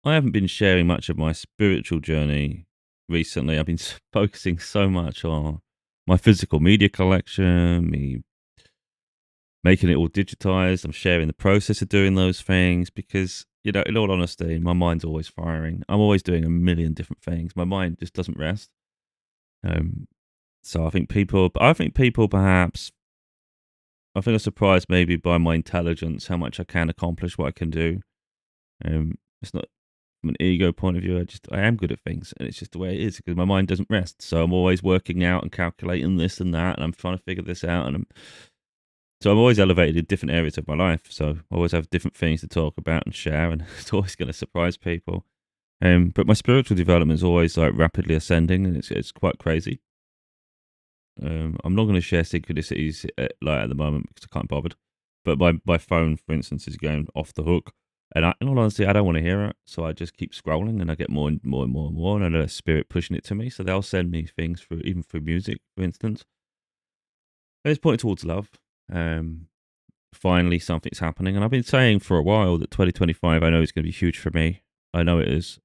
I haven't been sharing much of my spiritual journey recently. I've been focusing so much on my physical media collection, me making it all digitized. I'm sharing the process of doing those things because, in all honesty, my mind's always firing. I'm always doing a million different things. My mind just doesn't rest. Um, so I think people perhaps, I think I'm surprised maybe by my intelligence, how much I can accomplish, what I can do. It's not from an ego point of view. I am good at things, and it's just the way it is because my mind doesn't rest. So I'm always working out and calculating this and that, and I'm trying to figure this out. So I'm always elevated in different areas of my life. So I always have different things to talk about and share, and it's always going to surprise people. But my spiritual development is always like rapidly ascending, and it's quite crazy. I'm not going to share synchronicities like at the moment because I can't be bothered. But my phone, for instance, is going off the hook, and in all honesty, I don't want to hear it. So I just keep scrolling, and I get more and more and more and more, and I know a spirit pushing it to me. So they'll send me things through, even through music, for instance. And it's pointing towards love. Um, Finally, something's happening, and I've been saying for a while that 2025, I know is going to be huge for me. I know it is,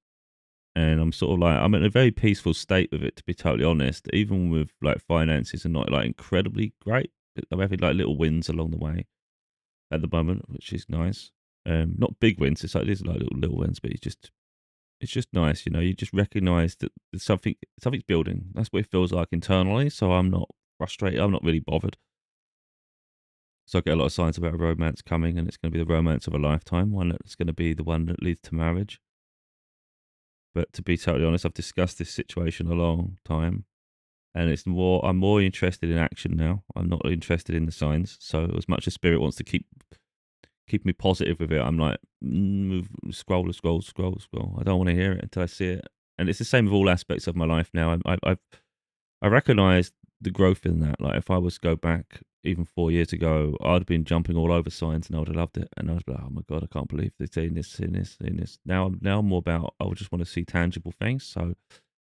and I'm sort of like I'm in a very peaceful state with it, to be totally honest. Even with like finances are not like incredibly great, but I'm having like little wins along the way at the moment, which is nice. Not big wins, it's like these like little wins, but it's just nice, you just recognise that there's something's building. That's what it feels like internally. So I'm not frustrated, I'm not really bothered. So I get a lot of signs about a romance coming, and it's going to be the romance of a lifetime, one that's going to be the one that leads to marriage. But to be totally honest, I've discussed this situation a long time, and I'm more interested in action now. I'm not interested in the signs. So as much as spirit wants to keep me positive with it, I'm like, move, scroll, scroll, scroll, scroll. I don't want to hear it until I see it. And it's the same with all aspects of my life now. I recognise the growth in that. Like if I was to go back even 4 years ago, I'd have been jumping all over signs and I would have loved it. And I was like, oh my god, I can't believe they're saying this, saying this, saying this. Now I'm more about I would just want to see tangible things. So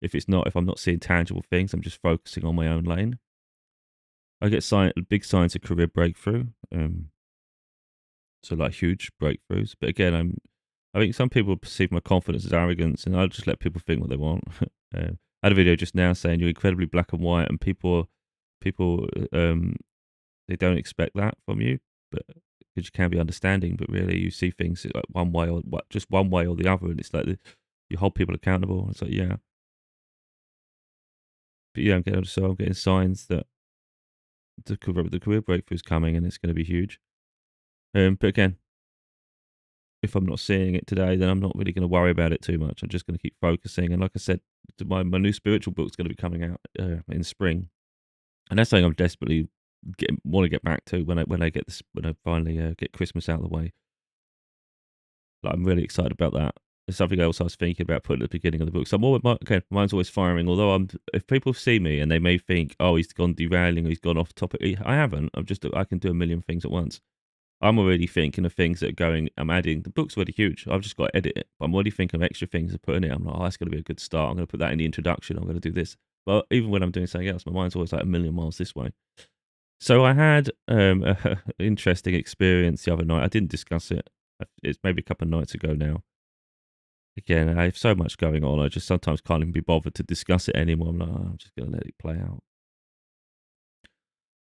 if I'm not seeing tangible things, I'm just focusing on my own lane. I get big signs of career breakthrough. So like huge breakthroughs. But again, I think some people perceive my confidence as arrogance, and I just let people think what they want. I had a video just now saying you're incredibly black and white, and people they don't expect that from you, but because you can be understanding, but really you see things like one way or just one way or the other, and it's like you hold people accountable. It's like yeah, but yeah, I'm getting signs that the career breakthrough is coming, and it's going to be huge. But again, if I'm not seeing it today, then I'm not really going to worry about it too much. I'm just going to keep focusing. And like I said, my new spiritual book's going to be coming out in spring, and that's something I'm desperately want to get back to when I finally get Christmas out of the way. Like, I'm really excited about that. There's something else I was thinking about putting at the beginning of the book. So I'm always, okay, mine's always firing. Although if people see me and they may think, oh, he's gone derailing, or he's gone off topic. I haven't. I can do a million things at once. I'm already thinking of things that are going. I'm adding. The book's already huge. I've just got to edit it. But I'm already thinking of extra things to put in it. I'm like, oh, that's going to be a good start. I'm going to put that in the introduction. I'm going to do this. But even when I'm doing something else, my mind's always like a million miles this way. So I had an interesting experience the other night. I didn't discuss it. It's maybe a couple of nights ago now. Again, I have so much going on. I just sometimes can't even be bothered to discuss it anymore. I'm like, oh, I'm just going to let it play out.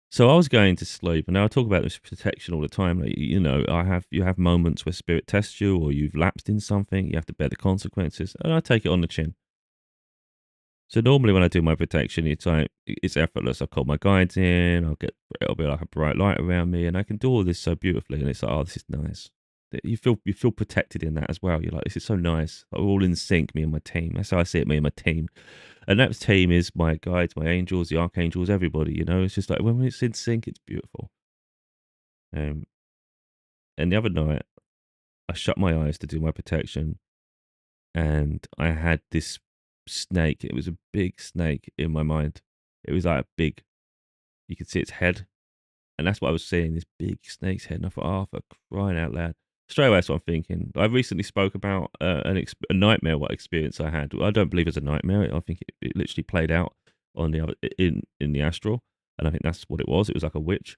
So I was going to sleep, and now I talk about this protection all the time. Like, you have moments where spirit tests you, or you've lapsed in something. You have to bear the consequences, and I take it on the chin. So normally when I do my protection, it's effortless. I call my guides in. It'll be like a bright light around me, and I can do all this so beautifully. And it's like, oh, this is nice. You feel protected in that as well. You're like, this is so nice. We're all in sync, me and my team. That's how I see it, me and my team. And that team is my guides, my angels, the archangels, everybody. It's just like when it's in sync, it's beautiful. Um, and the other night, I shut my eyes to do my protection, and I had this snake. It was a big snake in my mind. It was like a big. You could see its head, and that's what I was seeing. This big snake's head, and I thought, oh, for crying out loud! Straight away, that's what I'm thinking. I recently spoke about a nightmare. What experience I had? I don't believe it's a nightmare. I think it literally played out on the other in the astral, and I think that's what it was. It was like a witch.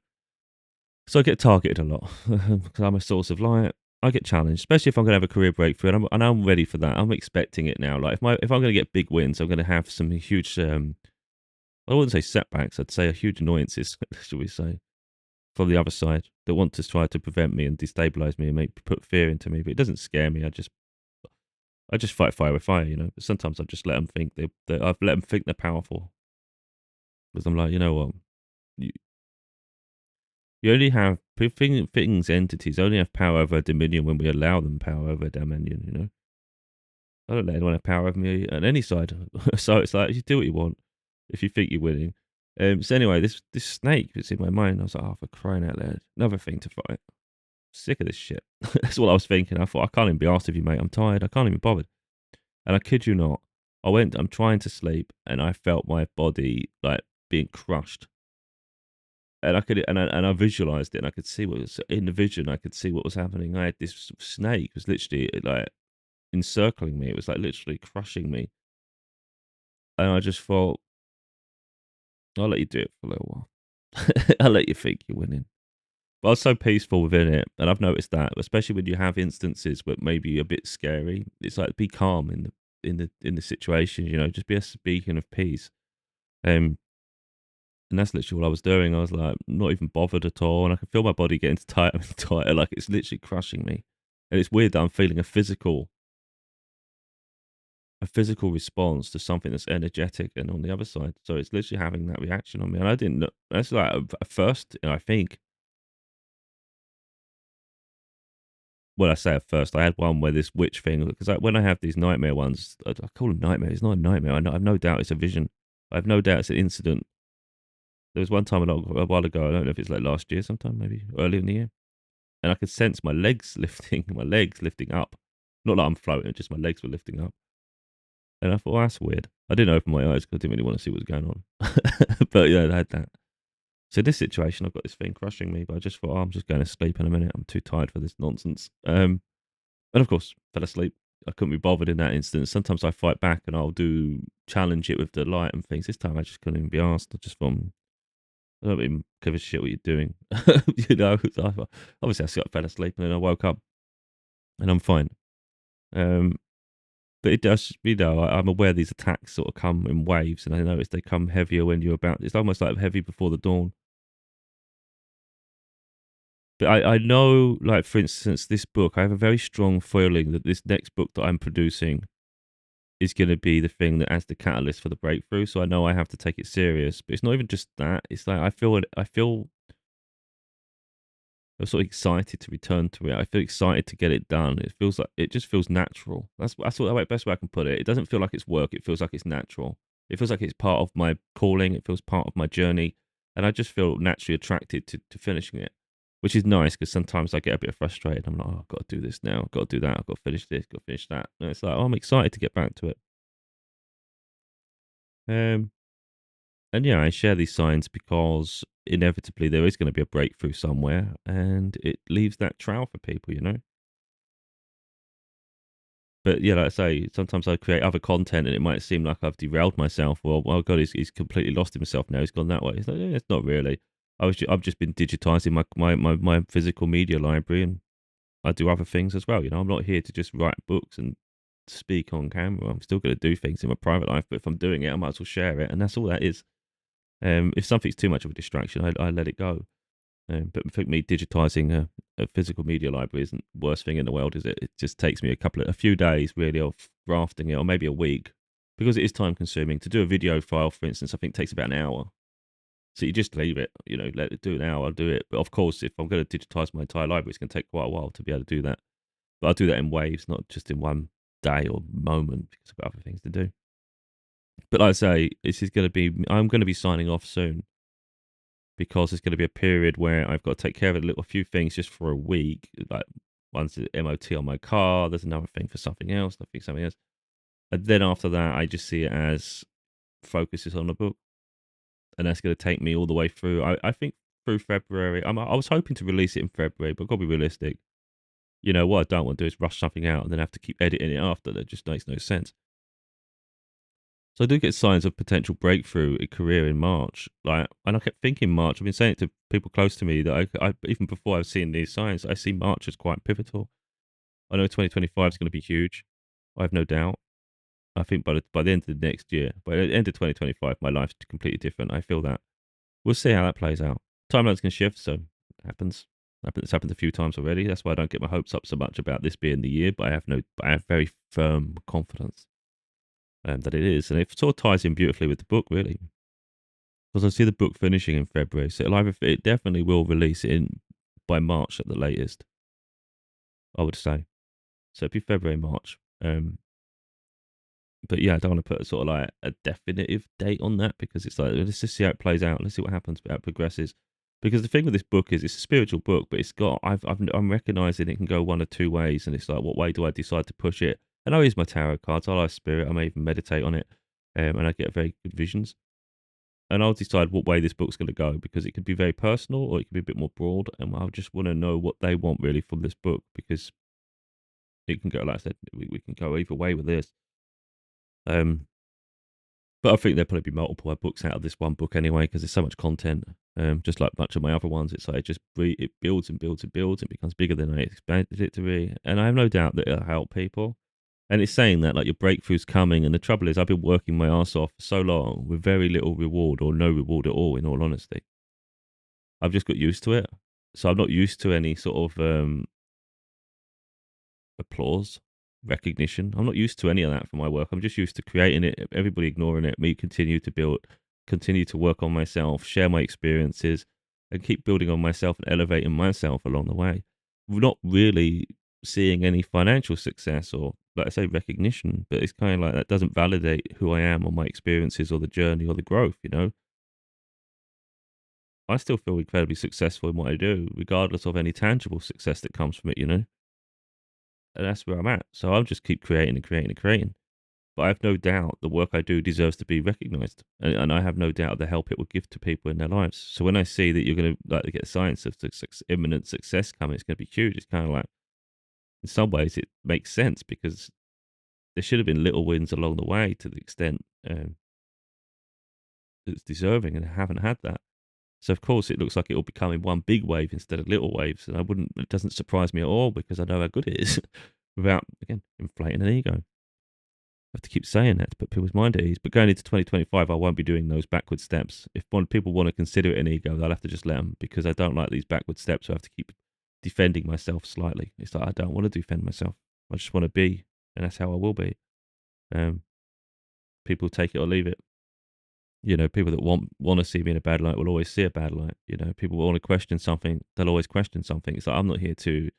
So I get targeted a lot because I'm a source of light. I get challenged, especially if I'm gonna have a career breakthrough, and I'm ready for that. I'm expecting it now. Like if I'm gonna get big wins, I'm gonna have some huge. I wouldn't say setbacks. I'd say a huge annoyances, shall we say, from the other side that want to try to prevent me and destabilize me and put fear into me. But it doesn't scare me. I just fight fire with fire, you know. But sometimes I just let them think I've let them think they're powerful because I'm like, you know what, you, you only have things, entities only have power over dominion when we allow them power over dominion. You know, I don't let anyone have power over me on any side. So it's like you do what you want if you think you're winning. So anyway, this snake was in my mind. I was like, oh, for crying out loud, another thing to fight. Sick of this shit. That's what I was thinking. I thought I can't even be asked of you, mate. I'm tired. I can't even be bothered. And I kid you not, I'm trying to sleep, and I felt my body like being crushed. And I visualized it, and I could see what was in the vision. I could see what was happening. I had this snake was literally like encircling me. It was like literally crushing me, and I just thought, I'll let you do it for a little while. I'll let you think you're winning. But I was so peaceful within it, and I've noticed that, especially when you have instances where maybe a bit scary. It's like be calm in the situation. You know, just be a beacon of peace. Um, and that's literally what I was doing. I was like not even bothered at all, and I could feel my body getting tighter and tighter, like it's literally crushing me. And it's weird that I'm feeling a physical response to something that's energetic and on the other side. So it's literally having that reaction on me, and I didn't know. That's like at first, I think. Well, I say at first, I had one where this witch thing, because when I have these nightmare ones, I call them nightmare. It's not a nightmare. I have no doubt it's a vision. I have no doubt it's an incident. There was one time a while ago. I don't know if it's like last year, sometime maybe early in the year, and I could sense my legs lifting, my legs lifting up. Not that I'm floating, just my legs were lifting up. And I thought, oh, that's weird. I didn't open my eyes because I didn't really want to see what was going on. But yeah, I had that. So this situation, I've got this thing crushing me, but I just thought, oh, I'm just going to sleep in a minute. I'm too tired for this nonsense. And of course, fell asleep. I couldn't be bothered in that instance. Sometimes I fight back and I'll challenge it with the light and things. This time I just couldn't even be asked. I just thought, I don't even give a shit what you're doing. You know, obviously fell asleep and then I woke up and I'm fine. Um, but it does, I'm aware these attacks sort of come in waves, and I notice they come heavier when you're about. It's almost like heavy before the dawn. But I know, like for instance, this book, I have a very strong feeling that this next book that I'm producing is going to be the thing that adds the catalyst for the breakthrough. So I know I have to take it serious. But it's not even just that. It's like I'm sort of excited to return to it. I feel excited to get it done. It just feels natural. That's what the best way I can put it. It doesn't feel like it's work. It feels like it's natural. It feels like it's part of my calling. It feels part of my journey, and I just feel naturally attracted to finishing it, which is nice because sometimes I get a bit frustrated. I'm like, oh, I've got to do this now. I've got to do that. I've got to finish this. Got to finish that. And it's like, oh, I'm excited to get back to it. Um, and yeah, I share these signs because inevitably there is going to be a breakthrough somewhere, and it leaves that trail for people, you know. But yeah, like I say, sometimes I create other content, and it might seem like I've derailed myself. Well, God, he's completely lost himself now. He's gone that way. It's like, yeah, it's not really. I've just been digitizing my physical media library, and I do other things as well. You know, I'm not here to just write books and speak on camera. I'm still going to do things in my private life, but if I'm doing it, I might as well share it, and that's all that is. If something's too much of a distraction, I let it go. But for me, digitizing a physical media library isn't the worst thing in the world, is it? It just takes me a few days really of drafting it, or maybe a week, because it is time consuming. To do a video file, for instance, I think takes about an hour. So you just leave it, you know, let it do an hour, I'll do it. But of course, if I'm going to digitize my entire library, it's going to take quite a while to be able to do that. But I'll do that in waves, not just in one day or moment, because I've got other things to do. But like I say, I'm going to be signing off soon, because it's going to be a period where I've got to take care of a few things just for a week. Like one's the MOT on my car, there's another thing for something else, I think something else. And then after that, I just see it as focuses on the book. And that's going to take me all the way through. I think through February. I was hoping to release it in February, but I've got to be realistic. You know, what I don't want to do is rush something out and then have to keep editing it after. That just makes no sense. So I do get signs of potential breakthrough in career in March. And I kept thinking March. I've been saying it to people close to me that I even before I've seen these signs, I see March as quite pivotal. I know 2025 is going to be huge. I have no doubt. I think by the end of the next year, by the end of 2025, my life's completely different. I feel that. We'll see how that plays out. Timelines can shift, so it happens. It's happened a few times already. That's why I don't get my hopes up so much about this being the year. But I have very firm confidence that it is, and it sort of ties in beautifully with the book, really, because I see the book finishing in February. So it definitely will release in by March at the latest. I would say so. It'd be February, March. But yeah, I don't want to put a sort of like a definitive date on that because it's like let's just see how it plays out. Let's see what happens, how it progresses. Because the thing with this book is it's a spiritual book, but it's got I'm recognizing it can go one or two ways, and it's like what way do I decide to push it? And I use my tarot cards. I like spirit. I may even meditate on it, and I get very good visions. And I'll decide what way this book's going to go because it could be very personal or it could be a bit more broad. And I just want to know what they want really from this book because it can go like I said, we can go either way with this. Um, But I think there'll probably be multiple books out of this one book anyway, because there's so much content. Just like much of my other ones, it's like it builds and builds and builds and becomes bigger than I expected it to be. And I have no doubt that it'll help people. And it's saying that like your breakthrough's coming. And the trouble is, I've been working my ass off for so long with very little reward or no reward at all. In all honesty, I've just got used to it. So I'm not used to any sort of applause, recognition. I'm not used to any of that for my work. I'm just used to creating it, everybody ignoring it, me continue to build, continue to work on myself, share my experiences, and keep building on myself and elevating myself along the way. We're not really seeing any financial success or, like I say, recognition, but it's kind of like that doesn't validate who I am or my experiences or the journey or the growth. I still feel incredibly successful in what I do, regardless of any tangible success that comes from it. And that's where I'm at. So I'll just keep creating and creating and creating. But I have no doubt the work I do deserves to be recognized. And I have no doubt the help it will give to people in their lives. So when I see that you're going to like get signs of imminent success coming, it's going to be huge. It's kind of like, in some ways, it makes sense because there should have been little wins along the way to the extent it's deserving, and I haven't had that. So of course, it looks like it will become in one big wave instead of little waves, and it doesn't surprise me at all because I know how good it is. Without again inflating an ego. Have to keep saying that to put people's mind at ease. But going into 2025, I won't be doing those backward steps. If people want to consider it an ego, they'll have to just let them because I don't like these backward steps. So I have to keep defending myself slightly. It's like I don't want to defend myself. I just want to be, and that's how I will be. Um, People take it or leave it. People that want to see me in a bad light will always see a bad light. People want to question something, they'll always question something. It's like I'm not here to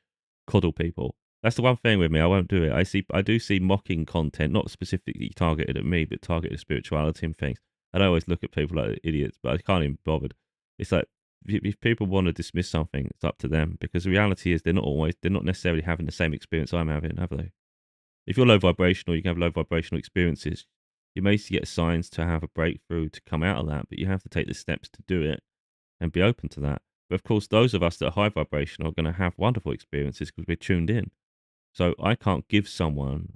coddle people. That's the one thing with me. I won't do it. I do see mocking content, not specifically targeted at me, but targeted at spirituality and things. And I always look at people like idiots, but I can't even be bothered. It's like if people want to dismiss something, it's up to them because the reality is they're not necessarily having the same experience I'm having, have they? If you're low vibrational, you can have low vibrational experiences. You may get signs to have a breakthrough to come out of that, but you have to take the steps to do it and be open to that. But of course, those of us that are high vibrational are going to have wonderful experiences because we're tuned in. So I can't give someone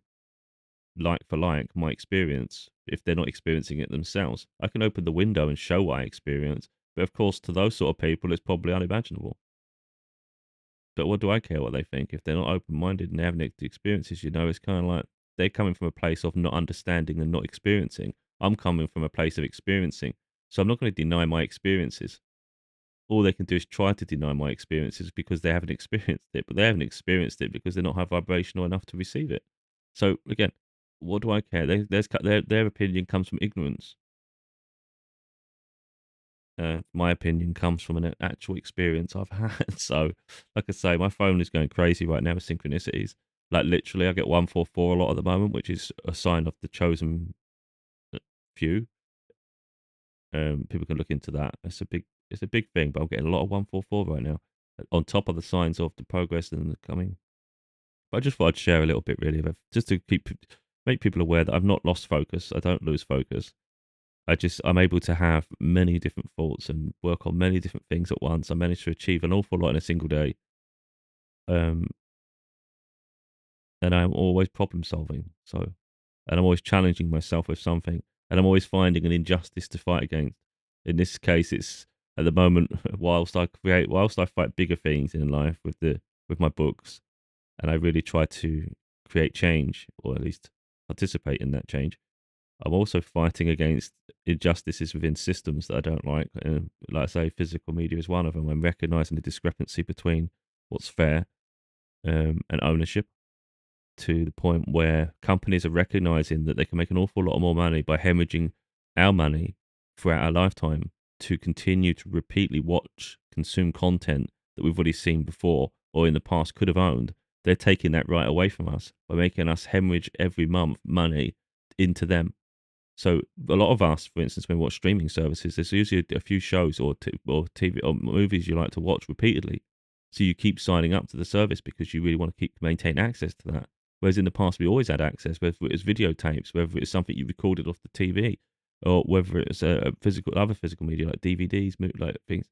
like for like my experience if they're not experiencing it themselves. I can open the window and show what I experience, but of course, to those sort of people, it's probably unimaginable. But what do I care what they think if they're not open minded and they haven't had the experiences? It's kind of like they're coming from a place of not understanding and not experiencing. I'm coming from a place of experiencing. So I'm not going to deny my experiences. All they can do is try to deny my experiences because they haven't experienced it, but they haven't experienced it because they're not high vibrational enough to receive it. So again, what do I care? Their opinion comes from ignorance. My opinion comes from an actual experience I've had. So, like I say, my phone is going crazy right now with synchronicities. Like literally, I get 144 a lot at the moment, which is a sign of the chosen few. People can look into that. It's a big thing, but I'm getting a lot of 144 right now. On top of the signs of the progress and the coming. But I just thought I'd share a little bit, really, just to make people aware that I've not lost focus. I don't lose focus. I'm able to have many different thoughts and work on many different things at once. I managed to achieve an awful lot in a single day. Um, and I'm always problem solving. And I'm always challenging myself with something, and I'm always finding an injustice to fight against. In this case, it's at the moment whilst I fight bigger things in life with my books. and I really try to create change, or at least participate in that change. I'm also fighting against injustices within systems that I don't like. Like I say, physical media is one of them. I'm recognizing the discrepancy between what's fair and ownership, to the point where companies are recognizing that they can make an awful lot more money by hemorrhaging our money throughout our lifetime to continue to repeatedly watch, consume content that we've already seen before or in the past could have owned. They're taking that right away from us by making us hemorrhage every month money into them. So a lot of us, for instance, when we watch streaming services, there's usually a few shows or TV or movies you like to watch repeatedly. So you keep signing up to the service because you really want to keep maintain access to that. Whereas in the past, we always had access, whether it was videotapes, whether it was something you recorded off the TV, or whether it's a physical other physical media like DVDs, like things.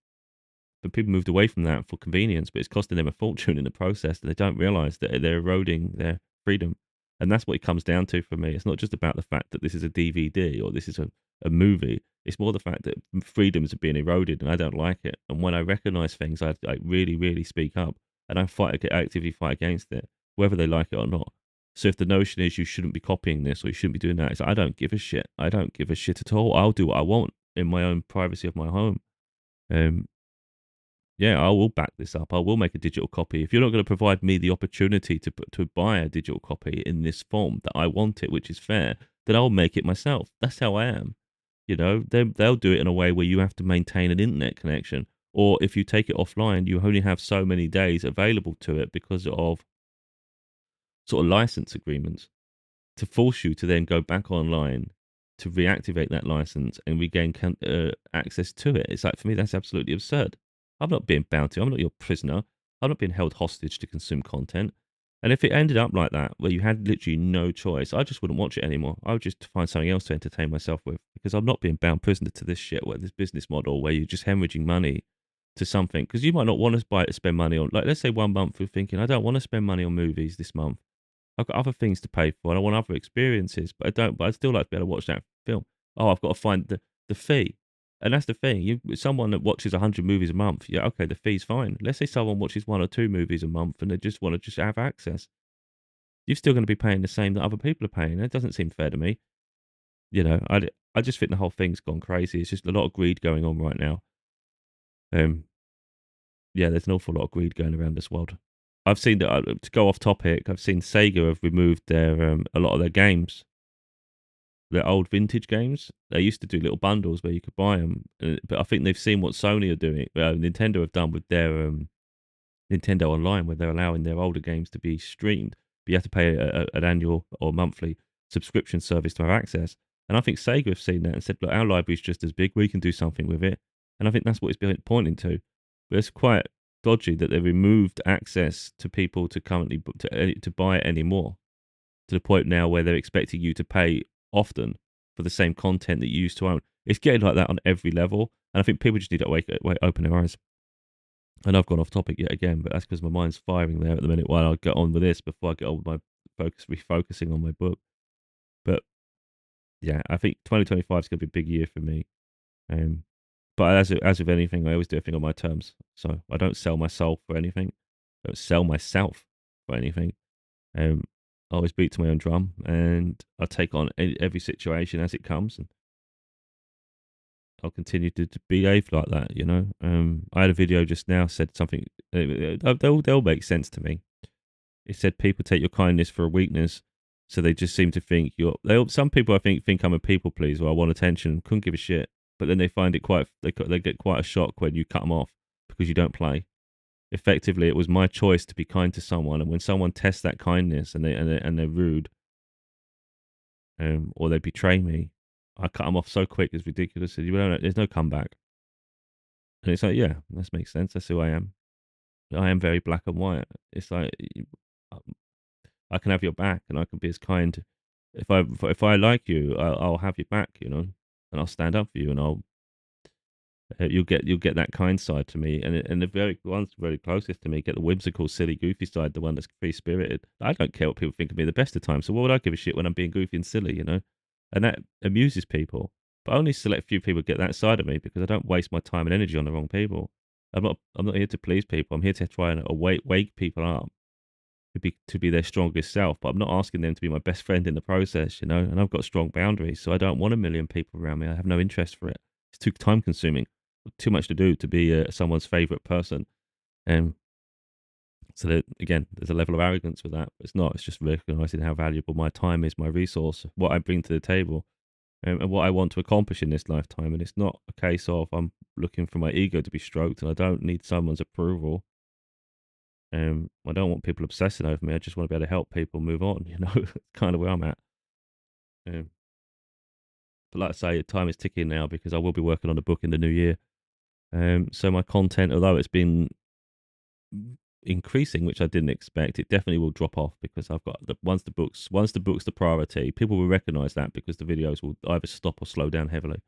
But people moved away from that for convenience, but it's costing them a fortune in the process, and they don't realize that they're eroding their freedom. And that's what it comes down to for me. It's not just about the fact that this is a DVD or this is a movie. It's more the fact that freedoms are being eroded, and I don't like it. And when I recognize things, I really, really speak up, and I actively fight against it, whether they like it or not. So if the notion is you shouldn't be copying this or you shouldn't be doing that, it's like, I don't give a shit. I don't give a shit at all. I'll do what I want in my own privacy of my home. Um, yeah, I will back this up. I will make a digital copy. If you're not going to provide me the opportunity to buy a digital copy in this form that I want it, which is fair, then I'll make it myself. That's how I am. You know, they'll do it in a way where you have to maintain an internet connection, or if you take it offline, you only have so many days available to it because of sort of license agreements to force you to then go back online to reactivate that license and regain access to it. It's like, for me, that's absolutely absurd. I'm not being bound to. I'm not your prisoner. I'm not being held hostage to consume content. And if it ended up like that, where you had literally no choice, I just wouldn't watch it anymore. I would just find something else to entertain myself with, because I'm not being bound prisoner to this shit, where this business model where you're just hemorrhaging money to something. Because you might not want to buy it to spend money on, like, let's say 1 month you're thinking, I don't want to spend money on movies this month. I've got other things to pay for and I want other experiences, but I don't. But I'd still like to be able to watch that film. Oh, I've got to find the fee. And that's the thing. Someone that watches 100 movies a month, yeah, okay, the fee's fine. Let's say someone watches 1 or 2 movies a month and they just want to just have access. You're still going to be paying the same that other people are paying. That doesn't seem fair to me. I just think the whole thing's gone crazy. It's just a lot of greed going on right now. Um, yeah, there's an awful lot of greed going around this world. I've seen that. To go off topic, I've seen Sega have removed their a lot of their games, their old vintage games. They used to do little bundles where you could buy them, but I think they've seen what Sony are doing, Nintendo have done with their Nintendo Online, where they're allowing their older games to be streamed, but you have to pay an annual or monthly subscription service to have access. And I think Sega have seen that and said, look, our library's just as big. We can do something with it. And I think that's what it's been pointing to. But it's quite dodgy that they've removed access to people to currently to buy it anymore, to the point now where they're expecting you to pay often for the same content that you used to own. It's getting like that on every level. And I think people just need to open their eyes. And I've gone off topic yet again, but that's because my mind's firing there at the minute while I get on with this before I get on with my refocusing on my book. But yeah, I think 2025 is going to be a big year for me. Um, but as with anything, I always do everything on my terms. So I don't sell my soul for anything. I don't sell myself for anything. I always beat to my own drum, and I take on every situation as it comes, and I'll continue to behave like that. I had a video just now said something. They'll make sense to me. It said people take your kindness for a weakness, so they just seem to think you're. Some people I think I'm a people pleaser. I want attention. Couldn't give a shit. But then they find it quite. They get quite a shock when you cut them off because you don't play. Effectively, it was my choice to be kind to someone, and when someone tests that kindness and they're rude, or they betray me, I cut them off so quick. It's ridiculous. There's no comeback. And it's like, yeah, this makes sense. That's who I am. I am very black and white. It's like I can have your back, and I can be as kind. If I like you, I'll have your back, and I'll stand up for you, and you'll get that kind side to me, and the very ones very closest to me get the whimsical, silly, goofy side, the one that's free spirited. I don't care what people think of me the best of times. So what would I give a shit when I'm being goofy and silly? And that amuses people. But only select few people get that side of me because I don't waste my time and energy on the wrong people. I'm not here to please people. I'm here to try and wake people up to be their strongest self, but I'm not asking them to be my best friend in the process, you know. And I've got strong boundaries, so I don't want a million people around me. I have no interest for it. It's too time consuming, too much to do to be someone's favorite person. Um, so that, again, there's a level of arrogance with that. But it's not. It's just recognizing how valuable my time is, my resource, what I bring to the table, and what I want to accomplish in this lifetime. And it's not a case of I'm looking for my ego to be stroked, and I don't need someone's approval. I don't want people obsessing over me. I just want to be able to help people move on. You know, it's kind of where I'm at. Um, but like I say, time is ticking now because I will be working on a book in the new year. So my content, although it's been increasing, which I didn't expect, it definitely will drop off because I've got once the book's the priority, people will recognize that because the videos will either stop or slow down heavily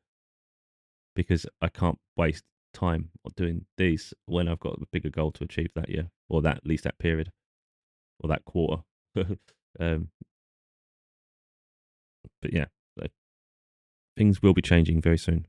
because I can't waste time on doing these when I've got a bigger goal to achieve that year or that at least that period or that quarter. um, but yeah, so things will be changing very soon.